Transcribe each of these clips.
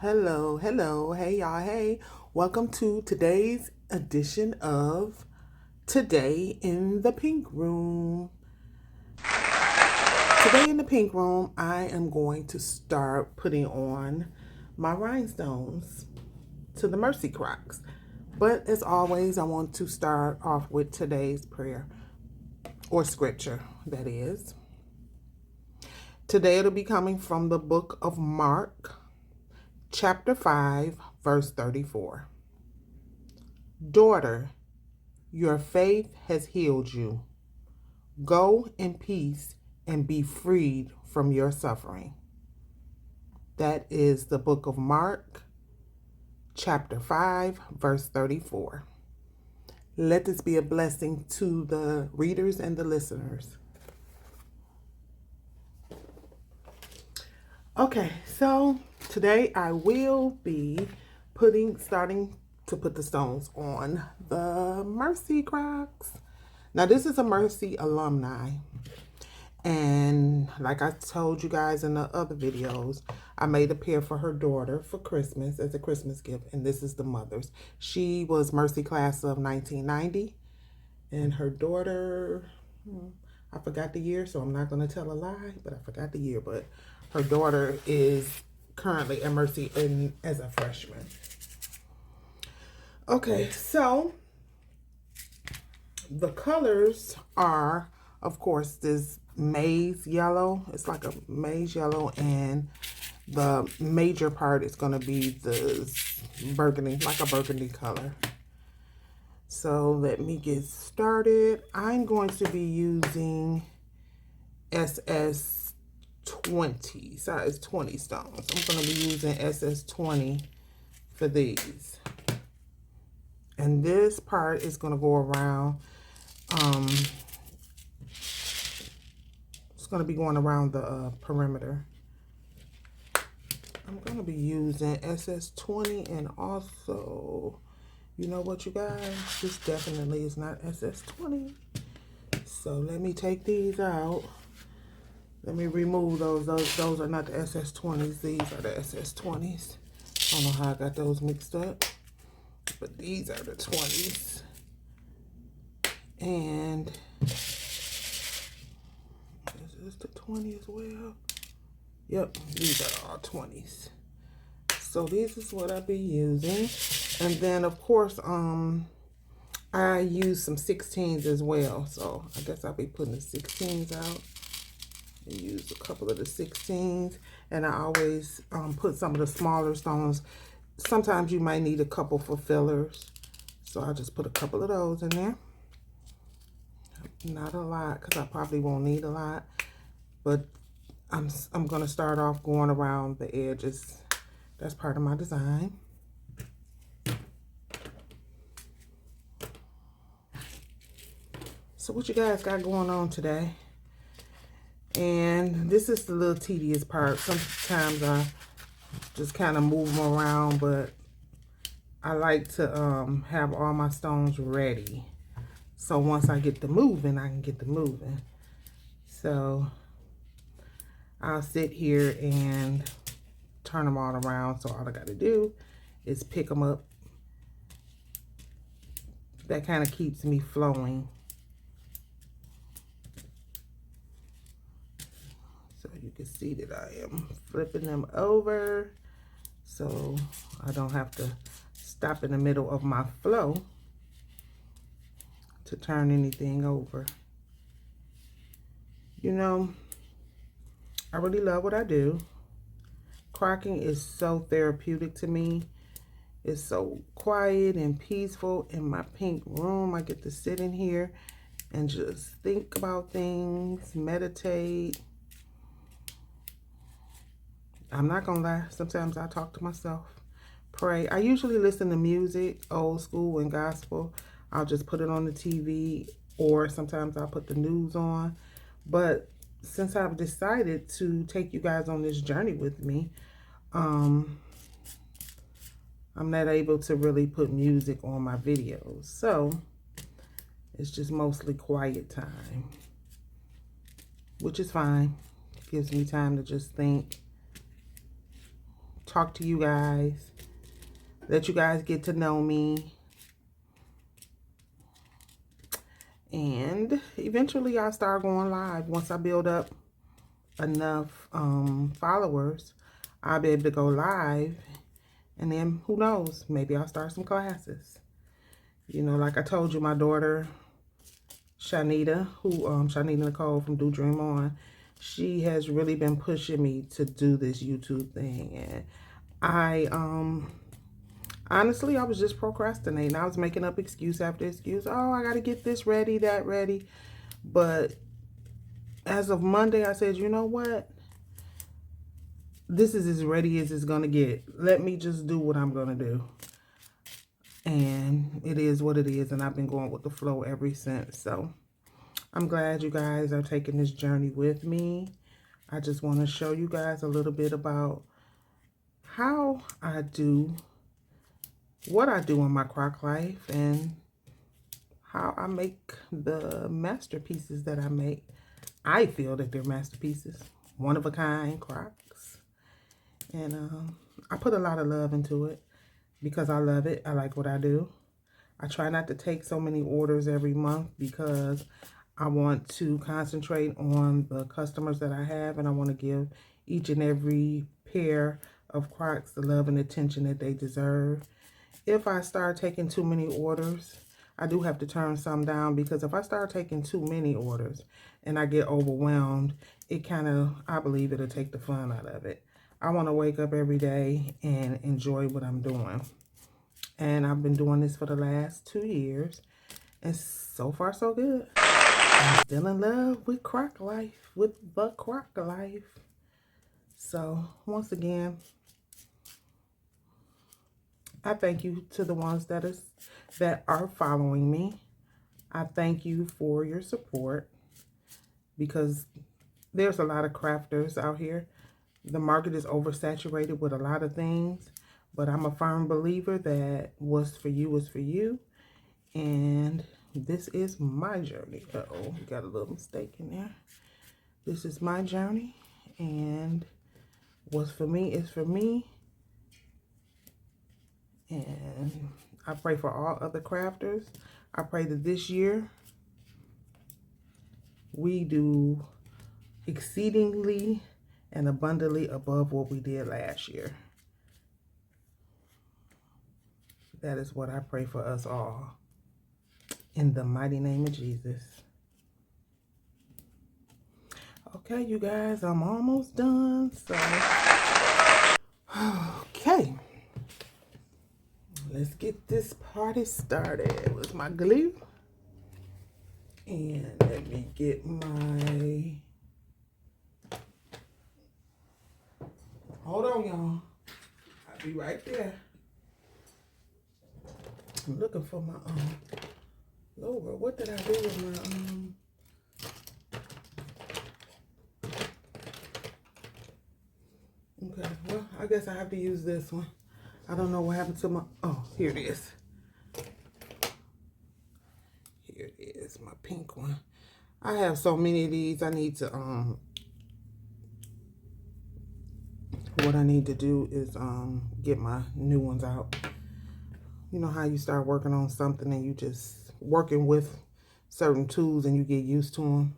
Hello, hey y'all, hey. Welcome to today's edition of Today in the Pink Room. Today in the Pink Room, I am going to start putting on my rhinestones to the Mercy Crocs. But as always, I want to start off with today's prayer, or scripture, that is. Today it'll be coming from the book of Mark, chapter 5, verse 34. Daughter, your faith has healed you. Go in peace and be freed from your suffering. That is the book of Mark, chapter 5, verse 34. Let this be a blessing to the readers and the listeners. Okay, so today I will be starting to put the stones on the Mercy Crocs. Now this is a Mercy alumni. And like I told you guys in the other videos, I made a pair for her daughter for Christmas as a Christmas gift. And this is the mother's. She was Mercy class of 1990. And her daughter, I forgot the year, so I'm not going to tell a lie, but I forgot the year. But her daughter is currently at Mercy as a freshman. Okay, so the colors are, of course, this maize yellow. It's like a maize yellow, and the major part is going to be the burgundy, like a burgundy color. So let me get started. I'm going to be using SS20, size 20 stones. I'm going to be using SS20 for these. And this part is going to go around, it's going to be going around the perimeter. I'm going to be using SS20, and also, you know what, you guys? This definitely is not SS20. So let me take these out. Let me remove those. Those are not the SS20s. These are the SS20s. I don't know how I got those mixed up, but these are the 20s. And is this the 20 as well? Yep, these are all 20s. So this is what I'll be using. And then of course, I use some 16s as well. So I guess I'll be putting the 16s out. I use a couple of the 16s. And I always put some of the smaller stones. Sometimes you might need a couple for fillers. So I'll just put a couple of those in there. Not a lot, because I probably won't need a lot. But I'm going to start off going around the edges. That's part of my design. So what you guys got going on today? And this is the little tedious part. Sometimes I just kind of move them around, but I like to have all my stones ready. So once I get to moving, I can get to moving. So I'll sit here and turn them all around. So all I got to do is pick them up. That kind of keeps me flowing. So you can see that I am flipping them over. So I don't have to stop in the middle of my flow to turn anything over. You know, I really love what I do. Crocking is so therapeutic to me. It's so quiet and peaceful in my pink room. I get to sit in here and just think about things, meditate. I'm not gonna lie, sometimes I talk to myself, pray. I usually listen to music, old school and gospel. I'll just put it on the TV, or sometimes I'll put the news on. But since I've decided to take you guys on this journey with me, I'm not able to really put music on my videos. So it's just mostly quiet time, which is fine. It gives me time to just think, talk to you guys, let you guys get to know me. And eventually I'll start going live. Once I build up enough followers, I'll be able to go live. And then who knows, maybe I'll start some classes. You know, like I told you, my daughter Shanita, Shanita Nicole from Do Dream On, she has really been pushing me to do this YouTube thing. And I honestly, I was just procrastinating. I was making up excuse after excuse. Oh, I got to get this ready, that ready. But as of Monday, I said, you know what? This is as ready as it's going to get. Let me just do what I'm going to do. And it is what it is. And I've been going with the flow ever since. So I'm glad you guys are taking this journey with me. I just want to show you guys a little bit about how I do what I do in my crock life and how I make the masterpieces that I make. I feel that they're masterpieces, one of a kind Crocs. And I put a lot of love into it because I love it. I like what I do. I try not to take so many orders every month because I want to concentrate on the customers that I have, and I want to give each and every pair of Crocs the love and attention that they deserve. If I start taking too many orders, I do have to turn some down, because if I start taking too many orders and I get overwhelmed, it kind of, I believe it'll take the fun out of it. I want to wake up every day and enjoy what I'm doing. And I've been doing this for the last 2 years, and so far so good. I'm still in love with Croc life, with the Croc life. So once again, I thank you to the ones that are following me. I thank you for your support, because there's a lot of crafters out here. The market is oversaturated with a lot of things, but I'm a firm believer that what's for you is for you. And this is my journey. Uh-oh, we got a little mistake in there. This is my journey, and what's for me is for me. And I pray for all other crafters. I pray that this year we do exceedingly and abundantly above what we did last year. That is what I pray for us all. In the mighty name of Jesus. Okay, you guys, I'm almost done. So, okay. Let's get this party started with my glue. And let me get my... Hold on, y'all. I'll be right there. I'm looking for my... Lord, what did I do with my... Okay, well, I guess I have to use this one. I don't know what happened to my... Oh, here it is. Here it is, my pink one. I have so many of these. I need to... What I need to do is get my new ones out. You know how you start working on something and you just working with certain tools and you get used to them.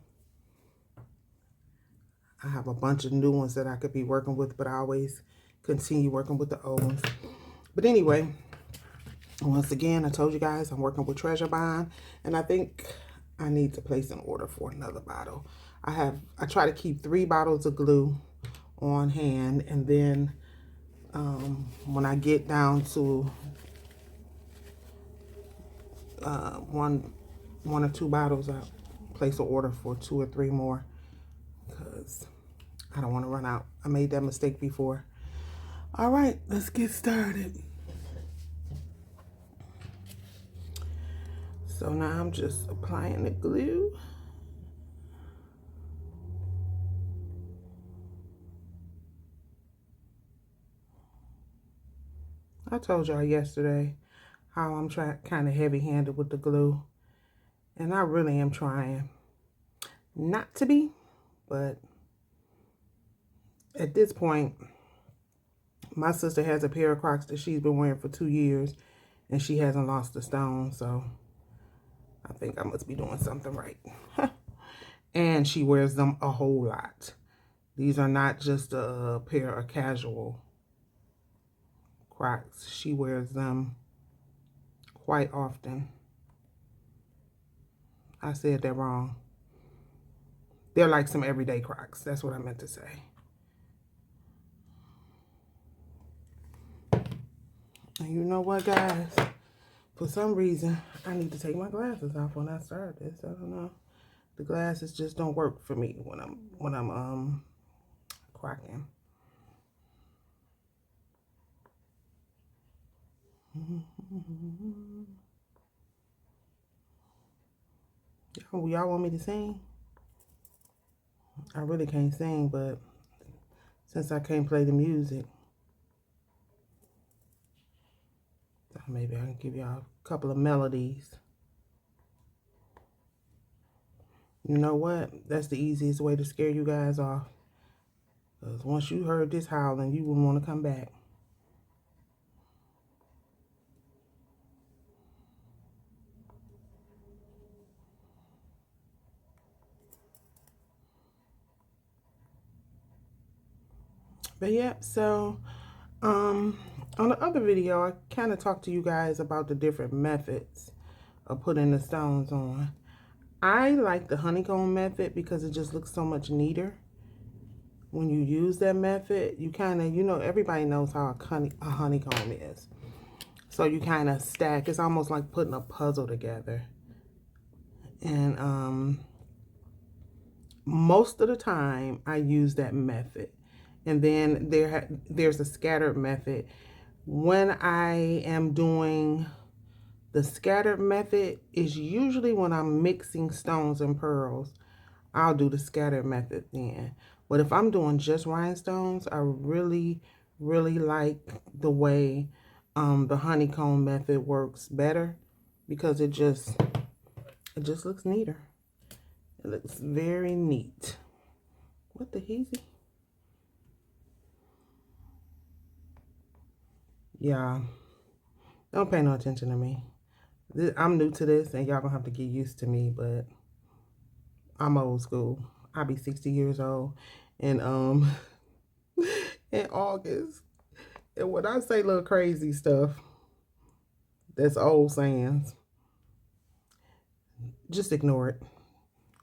I have a bunch of new ones that I could be working with, but I always continue working with the old ones. But anyway, once again, I told you guys I'm working with Treasure Bond, and I think I need to place an order for another bottle. I try to keep 3 bottles of glue on hand, and then when I get down to one or 2 bottles, I'll place an order for 2 or 3 more, because I don't want to run out. I made that mistake before. All right, let's get started. So now I'm just applying the glue. I told y'all yesterday how I'm kind of heavy-handed with the glue. And I really am trying not to be, but at this point, My sister has a pair of Crocs that she's been wearing for 2 years, and she hasn't lost a stone, so I think I must be doing something right. And she wears them a whole lot. These are not just a pair of casual Crocs. She wears them quite often. I said that wrong. They're like some everyday Crocs. That's what I meant to say. And you know what, guys? For some reason, I need to take my glasses off when I start this. I don't know. The glasses just don't work for me when I'm cracking. Y'all want me to sing? I really can't sing, but since I can't play the music, maybe I can give y'all a couple of melodies. You know what? That's the easiest way to scare you guys off. Because once you heard this howling, you wouldn't want to come back. But yeah, so on the other video, I kind of talked to you guys about the different methods of putting the stones on. I like the honeycomb method because it just looks so much neater. When you use that method, you kind of, you know, everybody knows how a honeycomb is. So you kind of stack. It's almost like putting a puzzle together. And most of the time, I use that method. And then there's a scattered method. When I am doing the scattered method, is usually when I'm mixing stones and pearls. I'll do the scattered method then. But if I'm doing just rhinestones, I really, really like the way the honeycomb method works better, because it just looks neater. It looks very neat. What the heezy? Yeah, don't pay no attention to me. I'm new to this, and y'all gonna have to get used to me, but I'm old school. I'll be 60 years old in in August. And when I say little crazy stuff, that's old sayings. Just ignore it.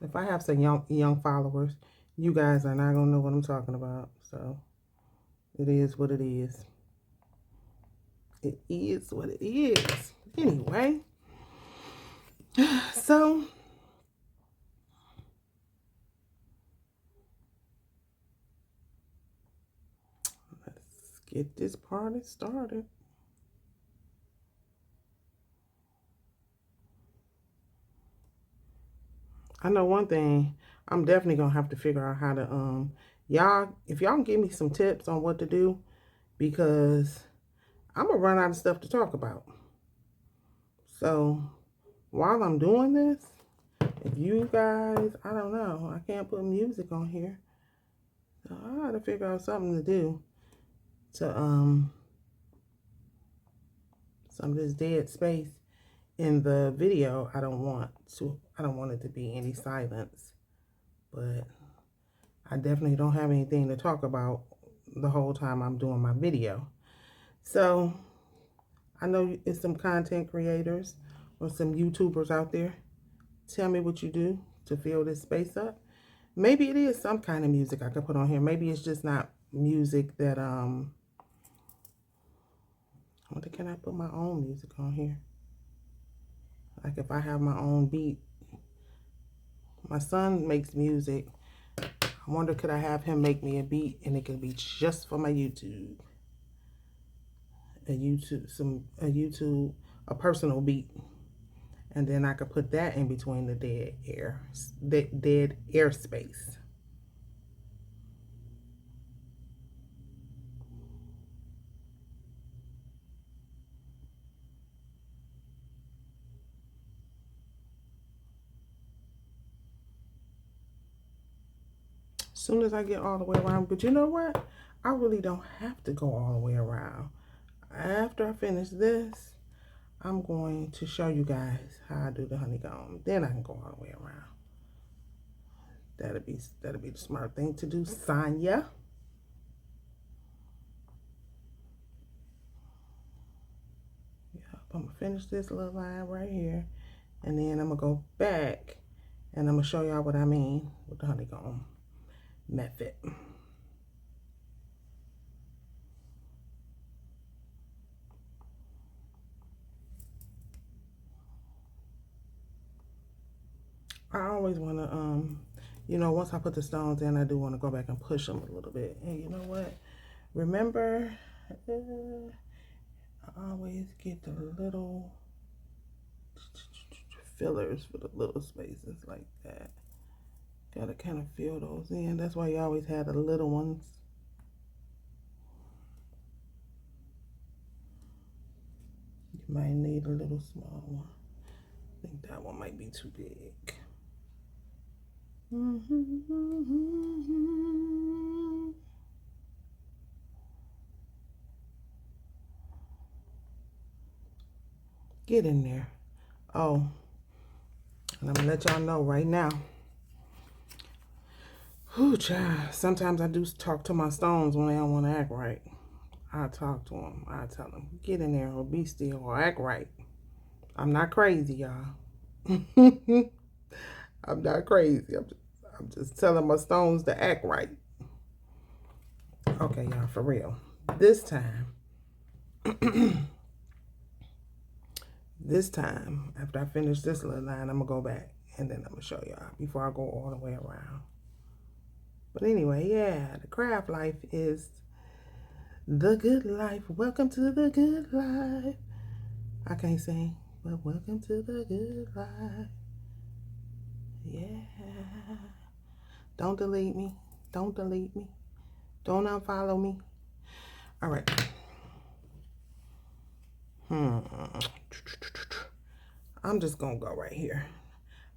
If I have some young followers, you guys are not gonna know what I'm talking about. So it is what it is. It is what it is. Anyway, so let's get this party started. I know one thing. I'm definitely gonna have to figure out how to y'all, if y'all can give me some tips on what to do, because I'm gonna run out of stuff to talk about. So while I'm doing this, if you guys, I don't know, I can't put music on here. So I gotta figure out something to do to some of this dead space in the video. I don't want it to be any silence, but I definitely don't have anything to talk about the whole time I'm doing my video. So I know it's some content creators or some YouTubers out there. Tell me what you do to fill this space up. Maybe it is some kind of music I could put on here. Maybe it's just not music that can I put my own music on here? Like if I have my own beat. My son makes music. I wonder, could I have him make me a beat and it could be just for my YouTube? A personal beat. And then I could put that in between the dead air space. As soon as I get all the way around, but you know what? I really don't have to go all the way around. After I finish this, I'm going to show you guys how I do the honeycomb. Then I can go all the way around. That'll be the smart thing to do, Sonya. Yep, I'm gonna finish this little line right here, and then I'm gonna go back and I'm gonna show y'all what I mean with the honeycomb method. I always want to, you know, once I put the stones in, I do want to go back and push them a little bit. And you know what? Remember, I always get the little fillers for the little spaces like that. Gotta kind of fill those in. That's why you always have the little ones. You might need a little small one. I think that one might be too big. Get in there. Oh, and I'm gonna let y'all know right now. Whew, child. Sometimes I do talk to my stones when they don't want to act right. I talk to them. I tell them, get in there or be still or act right. I'm not crazy, y'all. I'm not crazy. I'm just telling my stones to act right. Okay, y'all, for real. This time, after I finish this little line, I'm going to go back and then I'm going to show y'all before I go all the way around. But anyway, yeah, the craft life is the good life. Welcome to the good life. I can't sing, but welcome to the good life. Yeah. Don't delete me. Don't delete me. Don't unfollow me. All right. I'm just going to go right here.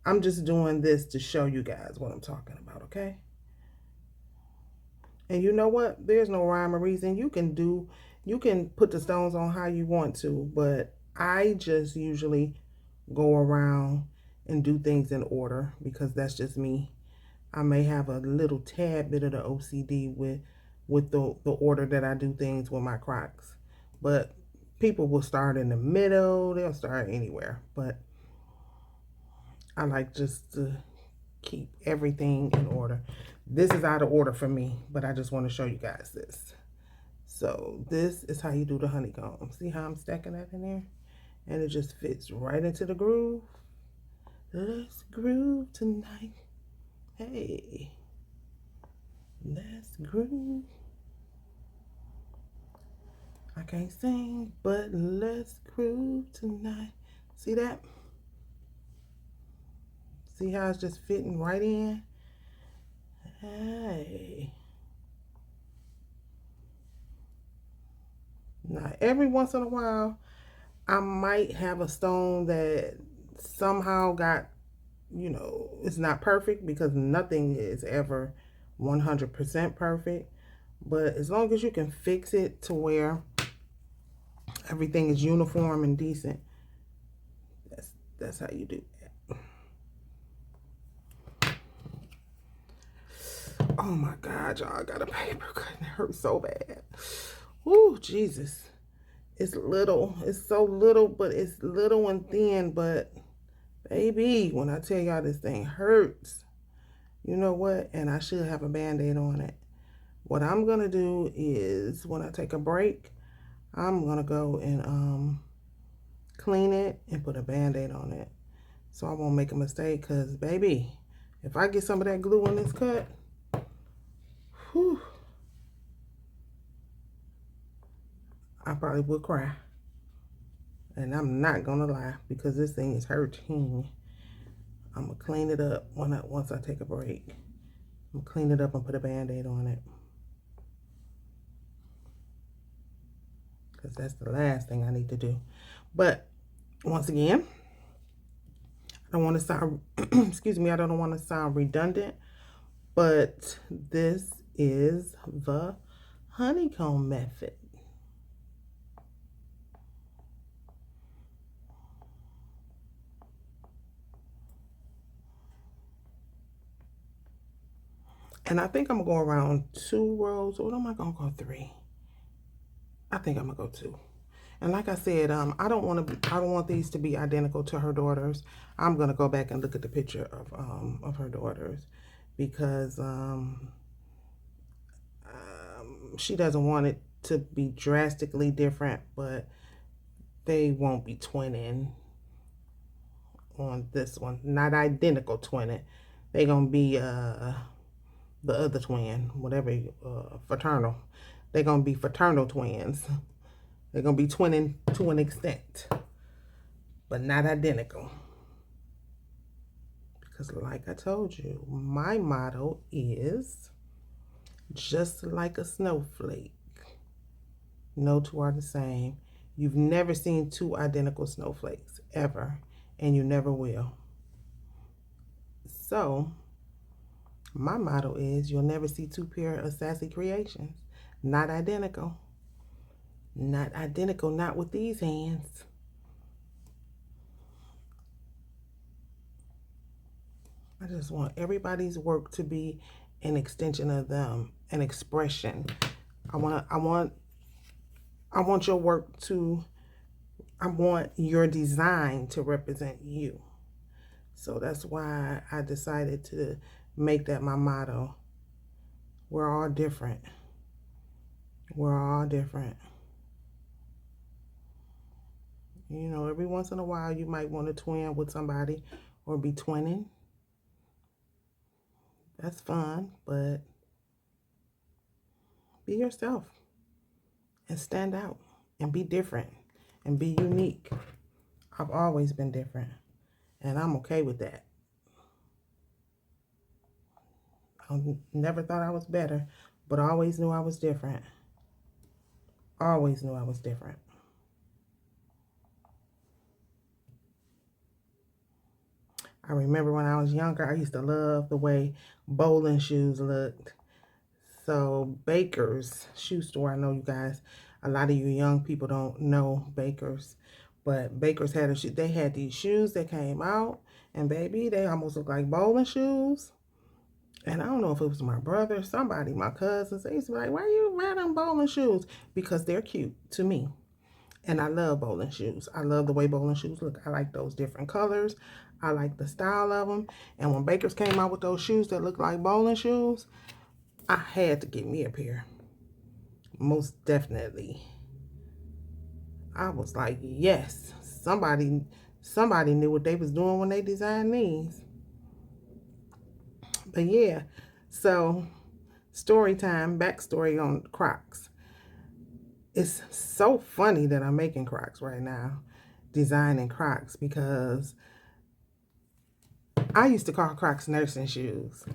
I'm just doing this to show you guys what I'm talking about, okay? And you know what? There's no rhyme or reason. You can put the stones on how you want to, but I just usually go around and do things in order because that's just me. I may have a little tad bit of the OCD with the order that I do things with my Crocs. But people will start in the middle. They'll start anywhere. But I like just to keep everything in order. This is out of order for me, but I just want to show you guys this. So this is how you do the honeycomb. See how I'm stacking that in there? And it just fits right into the groove. Let's groove tonight. Hey, let's groove. I can't sing, but let's groove tonight. See that? See how it's just fitting right in? Hey. Now, every once in a while, I might have a stone that somehow got, you know, it's not perfect because nothing is ever 100% perfect. But as long as you can fix it to where everything is uniform and decent, that's how you do that. Oh my God, y'all, I got a paper cut and it hurts so bad. Ooh, Jesus. It's little. It's so little, but it's little and thin. But baby, when I tell y'all this thing hurts, you know what? And I should have a Band-Aid on it. What I'm going to do is when I take a break, I'm going to go and clean it and put a Band-Aid on it. So I won't make a mistake because, baby, if I get some of that glue on this cut, whew, I probably would cry. And I'm not going to lie because this thing is hurting. I'm going to clean it up once I take a break. I'm going to clean it up and put a Band-Aid on it. Because that's the last thing I need to do. But once again, I don't want to sound, excuse me, I don't want to sound redundant, but this is the honeycomb method. And I think I'm gonna go around 2 rows. Or am I gonna go 3? I think I'm gonna go 2. And like I said, I don't want these to be identical to her daughters. I'm gonna go back and look at the picture of her daughters, because she doesn't want it to be drastically different, but they won't be twinning on this one. Not identical twinning. They gonna be the other twin, whatever, fraternal. They're gonna be fraternal twins. They're gonna be twinning to an extent, but not identical. Because like I told you, my motto is just like a snowflake. No two are the same. You've never seen 2 identical snowflakes, ever, and you never will. So, my motto is you'll never see 2 pair of sassy creations. Not identical. Not identical, not with these hands. I just want everybody's work to be an extension of them, an expression. I want your work to, I want your design to represent you. So that's why I decided to make that my motto. We're all different. We're all different. You know, every once in a while you might want to twin with somebody or be twinning. That's fun, but be yourself and stand out and be different and be unique. I've always been different, and I'm okay with that. I never thought I was better, but I always knew I was different. Always knew I was different. I remember when I was younger, I used to love the way bowling shoes looked. So Baker's shoe store, I know you guys, a lot of you young people don't know Baker's, but Baker's had a shoe. They had these shoes that came out, and baby, they almost look like bowling shoes. And I don't know if it was my brother, somebody, my cousins. They used to be like, "Why you wear them bowling shoes?" Because they're cute to me. And I love bowling shoes. I love the way bowling shoes look. I like those different colors. I like the style of them. And when Baker's came out with those shoes that look like bowling shoes, I had to get me a pair. Most definitely. I was like, yes, somebody knew what they was doing when they designed these. But yeah, so story time, backstory on Crocs. It's so funny that I'm making Crocs right now, designing Crocs, because I used to call Crocs nursing shoes.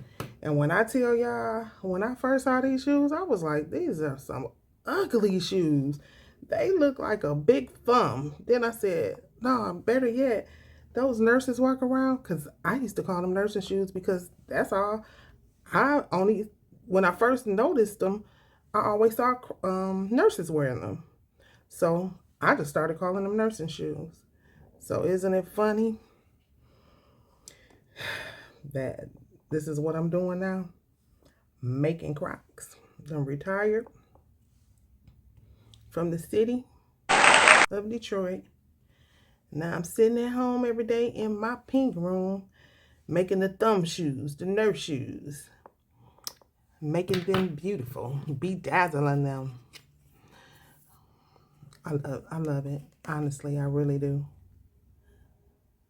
And when I tell y'all, when I first saw these shoes, I was like, these are some ugly shoes. They look like a big thumb. Then I said, no, better yet, those nurses walk around, because I used to call them nursing shoes because that's all. When I first noticed them, I always saw nurses wearing them. So I just started calling them nursing shoes. So isn't it funny that this is what I'm doing now? Making Crocs. I'm retired from the city of Detroit. Now I'm sitting at home every day in my pink room making the thumb shoes, the nurse shoes. Making them beautiful, bedazzling them. I love it. Honestly, I really do.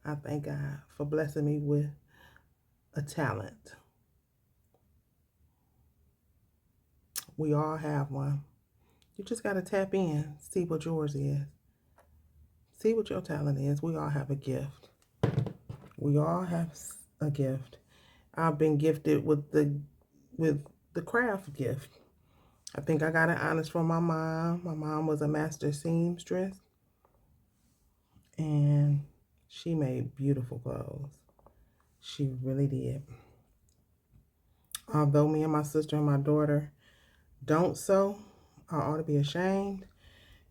I thank God for blessing me with a talent. We all have one. You just got to tap in, see what yours is. See what your talent is. We all have a gift. We all have a gift. I've been gifted with the craft gift. I think I got it honest from my mom. My mom was a master seamstress, and she made beautiful clothes. She really did. Although me and my sister and my daughter don't sew, I ought to be ashamed,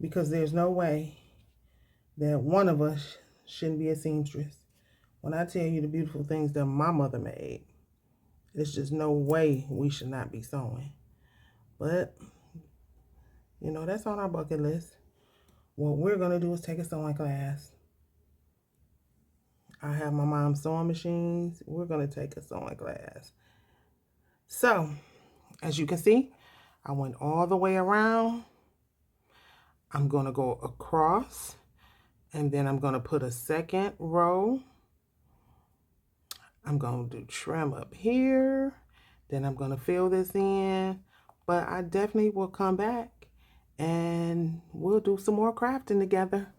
because there's no way that one of us shouldn't be a seamstress. When I tell you the beautiful things that my mother made, there's just no way we should not be sewing. But, you know, that's on our bucket list. What we're going to do is take a sewing class. I have my mom's sewing machines. We're going to take a sewing class. So, as you can see, I went all the way around. I'm going to go across, and then I'm going to put a second row. I'm going to do trim up here. Then I'm going to fill this in. But I definitely will come back and we'll do some more crafting together.